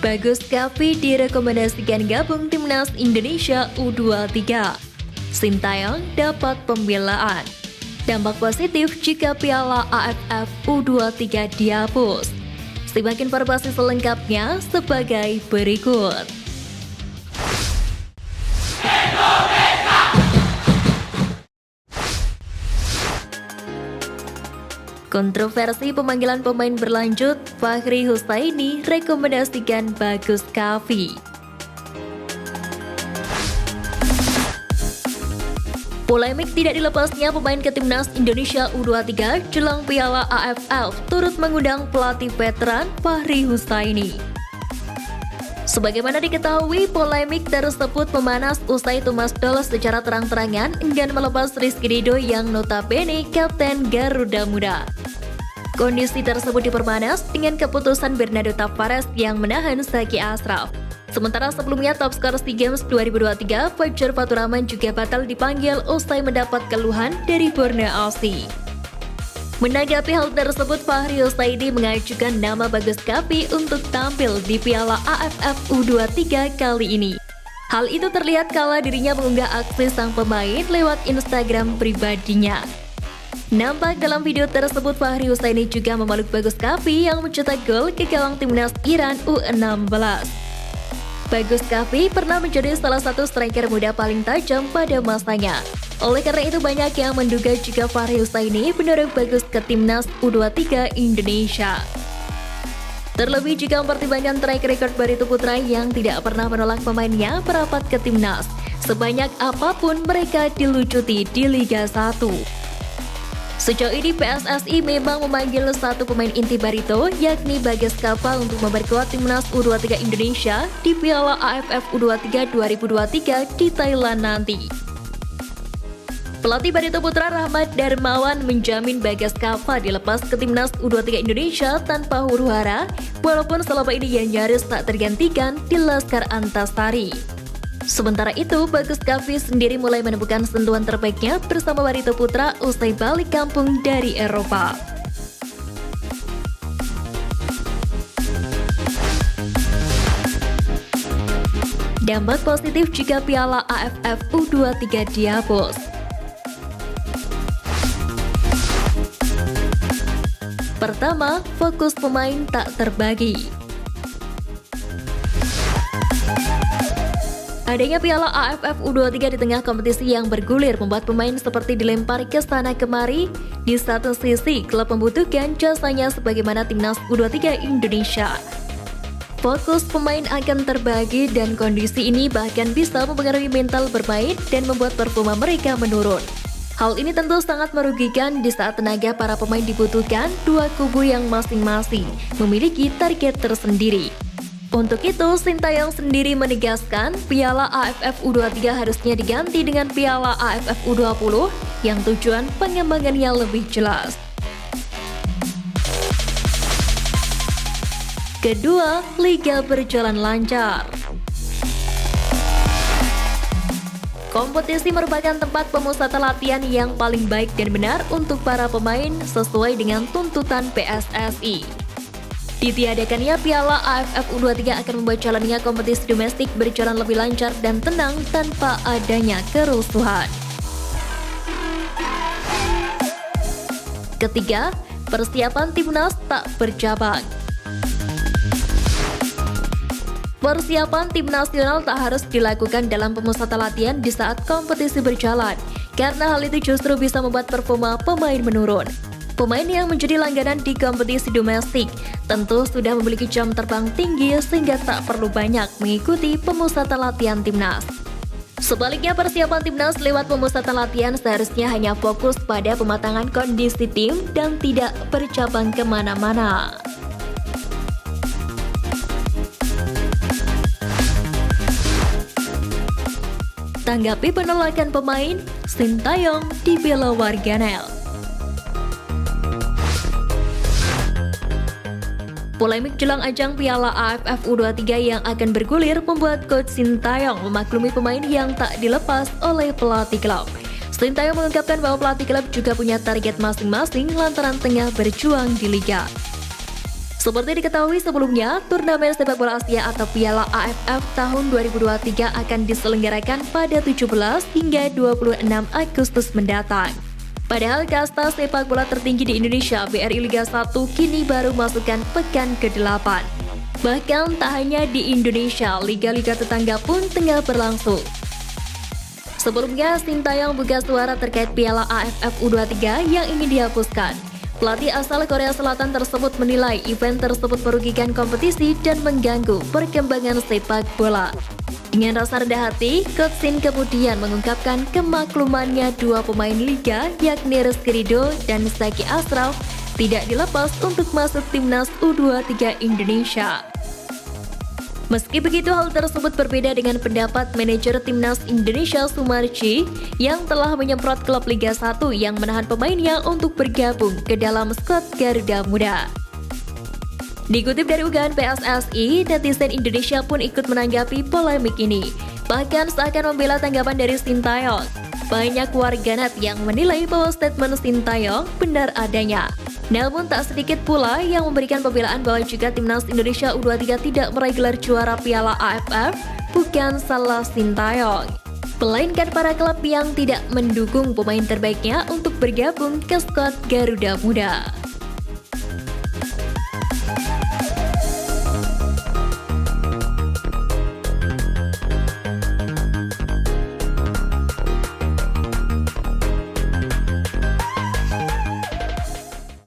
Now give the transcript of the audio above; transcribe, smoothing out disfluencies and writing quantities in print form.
Bagus Kavi direkomendasikan gabung Timnas Indonesia U23. Sintayong dapat pembelaan. Dampak positif jika Piala AFF U23 dihapus. Simak informasi selengkapnya sebagai berikut. Kontroversi pemanggilan pemain berlanjut, Fahri Husaini rekomendasikan Bagus Kavi. Polemik tidak dilepasnya pemain ke Timnas Indonesia U23 jelang Piala AFF turut mengundang pelatih veteran Fahri Husaini. Sebagaimana diketahui, polemik tersebut memanas usai Thomas Doll secara terang-terangan enggan melepas Rizky Ridho yang notabene kapten Garuda Muda. Kondisi tersebut diperpanas dengan keputusan Bernardo Tavares yang menahan Zaki Ashraf. Sementara sebelumnya top skor SEA Games 2023, Fajar Faturrahman juga batal dipanggil usai mendapat keluhan dari Borneo FC. Menanggapi hal tersebut, Fahri Husaini mengajukan nama Bagus Kavi untuk tampil di Piala AFF U23 kali ini. Hal itu terlihat kala dirinya mengunggah aksi sang pemain lewat Instagram pribadinya. Nampak dalam video tersebut, Fahri Husaini juga memeluk Bagus Kavi yang mencetak gol ke gawang Timnas Iran U16. Bagus Kavi pernah menjadi salah satu striker muda paling tajam pada masanya. Oleh karena itu banyak yang menduga jika Fahri Husaini mendorong Bagus ke Timnas U23 Indonesia. Terlebih jika mempertimbangkan track record Barito Putra yang tidak pernah menolak pemainnya merapat ke Timnas, sebanyak apapun mereka dilucuti di Liga 1. Sejauh ini PSSI memang memanggil satu pemain inti Barito, yakni Bagas Kava untuk memperkuat Timnas U23 Indonesia di Piala AFF U23 2023 di Thailand nanti. Pelatih Barito Putra Rahmat Darmawan menjamin Bagas Kava dilepas ke Timnas U23 Indonesia tanpa huru-hara, walaupun selama ini ia nyaris tak tergantikan di Laskar Antasari. Sementara itu, Bagus Kavi sendiri mulai menemukan sentuhan terbaiknya bersama Barito Putra usai balik kampung dari Eropa. Dampak positif jika Piala AFF U23 dihapus. Pertama, fokus pemain tak terbagi. Adanya Piala AFF U23 di tengah kompetisi yang bergulir membuat pemain seperti dilempar ke sana kemari. Di satu sisi, klub membutuhkan jasanya sebagaimana Timnas U23 Indonesia. Fokus pemain akan terbagi dan kondisi ini bahkan bisa mempengaruhi mental bermain dan membuat performa mereka menurun. Hal ini tentu sangat merugikan di saat tenaga para pemain dibutuhkan dua kubu yang masing-masing memiliki target tersendiri. Untuk itu, Sintayong sendiri menegaskan Piala AFF U23 harusnya diganti dengan Piala AFF U20 yang tujuan pengembangannya lebih jelas. Kedua, liga berjalan lancar. Kompetisi merupakan tempat pemusatan latihan yang paling baik dan benar untuk para pemain sesuai dengan tuntutan PSSI. Ditiadakannya Piala AFF U23 akan membuat jalannya kompetisi domestik berjalan lebih lancar dan tenang tanpa adanya kerusuhan. Ketiga, persiapan Timnas tak bercabang. Persiapan tim nasional tak harus dilakukan dalam pemusatan latihan di saat kompetisi berjalan, karena hal itu justru bisa membuat performa pemain menurun. Pemain yang menjadi langganan di kompetisi domestik tentu sudah memiliki jam terbang tinggi sehingga tak perlu banyak mengikuti pemusatan latihan timnas. Sebaliknya, persiapan timnas lewat pemusatan latihan seharusnya hanya fokus pada pematangan kondisi tim dan tidak bercabang kemana-mana. Tanggapi penolakan pemain, Sintayong dibela warganet. Polemik jelang ajang Piala AFF U23 yang akan bergulir membuat Coach Sintayong memaklumi pemain yang tak dilepas oleh pelatih klub. Sintayong mengungkapkan bahwa pelatih klub juga punya target masing-masing lantaran tengah berjuang di liga. Seperti diketahui sebelumnya, turnamen sepak bola Asia atau Piala AFF tahun 2023 akan diselenggarakan pada 17 hingga 26 Agustus mendatang. Padahal kasta sepak bola tertinggi di Indonesia, BRI Liga 1, kini baru masukkan pekan ke-8. Bahkan tak hanya di Indonesia, liga-liga tetangga pun tengah berlangsung. Sebelumnya, Sintayong buka suara terkait Piala AFF U23 yang ingin dihapuskan. Pelatih asal Korea Selatan tersebut menilai event tersebut merugikan kompetisi dan mengganggu perkembangan sepak bola. Dengan rasa rendah hati, Coach Shin kemudian mengungkapkan kemaklumannya dua pemain liga yakni Rizky Ridho dan Zaki Ashraf tidak dilepas untuk masuk timnas U23 Indonesia. Meski begitu, hal tersebut berbeda dengan pendapat manajer timnas Indonesia Sumarji yang telah menyemprot klub Liga 1 yang menahan pemainnya untuk bergabung ke dalam skuad Garuda Muda. Dikutip dari unggahan PSSI, netizen Indonesia pun ikut menanggapi polemik ini, bahkan seakan membela tanggapan dari Sintayong. Banyak warganet yang menilai bahwa statement Sintayong benar adanya. Namun tak sedikit pula yang memberikan pembelaan bahwa juga timnas Indonesia U23 tidak meraih gelar juara Piala AFF bukan salah Sintayong, melainkan para klub yang tidak mendukung pemain terbaiknya untuk bergabung ke skuad Garuda Muda.